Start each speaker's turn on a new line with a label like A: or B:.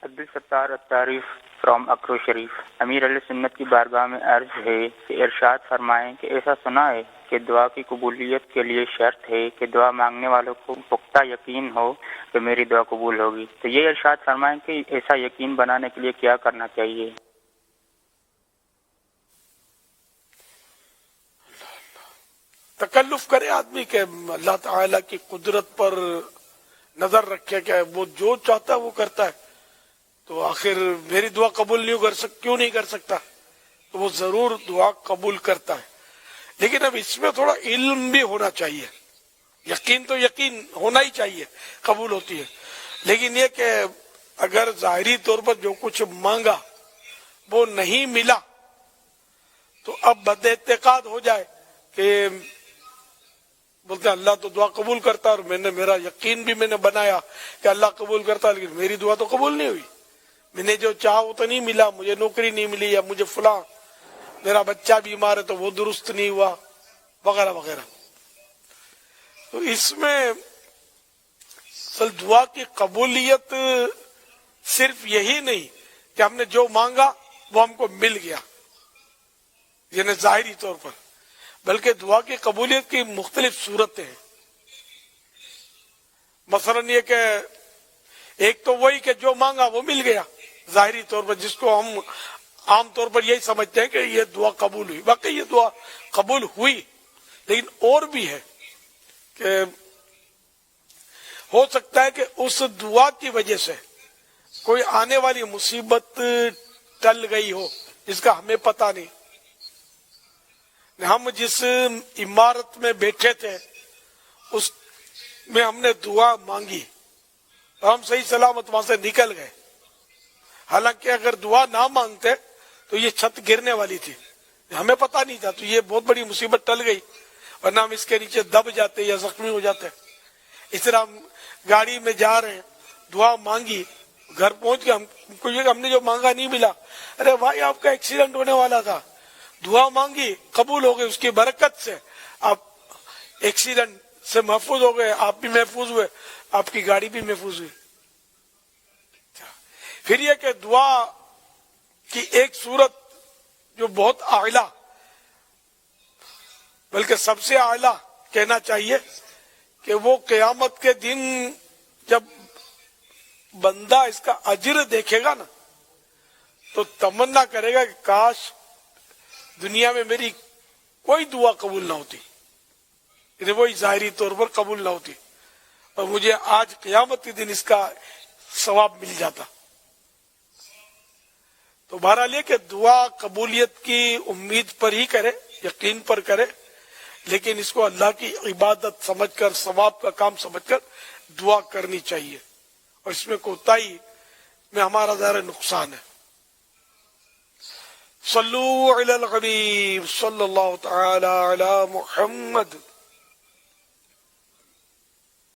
A: Abdul Sattar الطارف from اکرو شریف۔ امیر علیہ سنت کی بارگاہ میں عرض ہے کہ ارشاد فرمائیں کہ ایسا سنا ہے کہ دعا کی قبولیت کے لیے شرط ہے کہ دعا مانگنے والوں کو پختہ یقین ہو کہ میری دعا قبول ہوگی، تو یہ ارشاد فرمائیں کہ ایسا یقین بنانے کے لیے کیا کرنا چاہیے؟
B: تکلف کرے آدمی کہ اللہ تعالیٰ کی قدرت پر نظر رکھے کہ وہ جو چاہتا ہے وہ کرتا ہے، تو آخر میری دعا قبول کیوں نہیں کر سکتا؟ تو وہ ضرور دعا قبول کرتا ہے، لیکن اب اس میں تھوڑا علم بھی ہونا چاہیے۔ یقین تو یقین ہونا ہی چاہیے، قبول ہوتی ہے، لیکن یہ کہ اگر ظاہری طور پر جو کچھ مانگا وہ نہیں ملا تو اب بد اعتقاد ہو جائے کہ بولتے ہیں اللہ تو دعا قبول کرتا ہے، اور میرا یقین بھی میں نے بنایا کہ اللہ قبول کرتا ہے، لیکن میری دعا تو قبول نہیں ہوئی، میں نے جو چاہا وہ تو نہیں ملا، مجھے نوکری نہیں ملی، یا مجھے فلاں میرا بچہ بیمار ہے تو وہ درست نہیں ہوا، وغیرہ وغیرہ۔ تو اس میں دعا کی قبولیت صرف یہی نہیں کہ ہم نے جو مانگا وہ ہم کو مل گیا، یعنی ظاہری طور پر، بلکہ دعا کی قبولیت کی مختلف صورتیں ہیں۔ مثلا یہ کہ ایک تو وہی کہ جو مانگا وہ مل گیا ظاہری طور پر، جس کو ہم عام طور پر یہی سمجھتے ہیں کہ یہ دعا قبول ہوئی، واقعی یہ دعا قبول ہوئی، لیکن اور بھی ہے کہ ہو سکتا ہے کہ اس دعا کی وجہ سے کوئی آنے والی مصیبت ٹل گئی ہو جس کا ہمیں پتہ نہیں۔ ہم جس عمارت میں بیٹھے تھے اس میں ہم نے دعا مانگی، ہم صحیح سلامت وہاں سے نکل گئے، حالانکہ اگر دعا نہ مانگتے تو یہ چھت گرنے والی تھی، ہمیں پتہ نہیں تھا، تو یہ بہت بڑی مصیبت ٹل گئی، ورنہ ہم اس کے نیچے دب جاتے یا زخمی ہو جاتے۔ اس طرح ہم گاڑی میں جا رہے ہیں، دعا مانگی، گھر پہنچ کے ہم نے جو مانگا نہیں ملا، ارے بھائی آپ کا ایکسیڈنٹ ہونے والا تھا، دعا مانگی قبول ہو گئی، اس کی برکت سے آپ ایکسیڈنٹ سے محفوظ ہو گئے، آپ بھی محفوظ ہوئے، آپ کی گاڑی بھی محفوظ ہوئی۔ پھر یہ کہ دعا کی ایک صورت جو بہت اعلیٰ، بلکہ سب سے اعلیٰ کہنا چاہیے، کہ وہ قیامت کے دن جب بندہ اس کا اجر دیکھے گا نا تو تمنا کرے گا کہ کاش دنیا میں میری کوئی دعا قبول نہ ہوتی، یعنی وہی ظاہری طور پر قبول نہ ہوتی، اور مجھے آج قیامت کے دن اس کا ثواب مل جاتا۔ تو بہرحال یہ کہ دعا قبولیت کی امید پر ہی کرے، یقین پر کرے، لیکن اس کو اللہ کی عبادت سمجھ کر، ثواب کا کام سمجھ کر دعا کرنی چاہیے، اور اس میں کوتاہی میں ہمارا ظاہر نقصان ہے۔ صلو علی الحبیب صلی اللہ تعالی علی محمد۔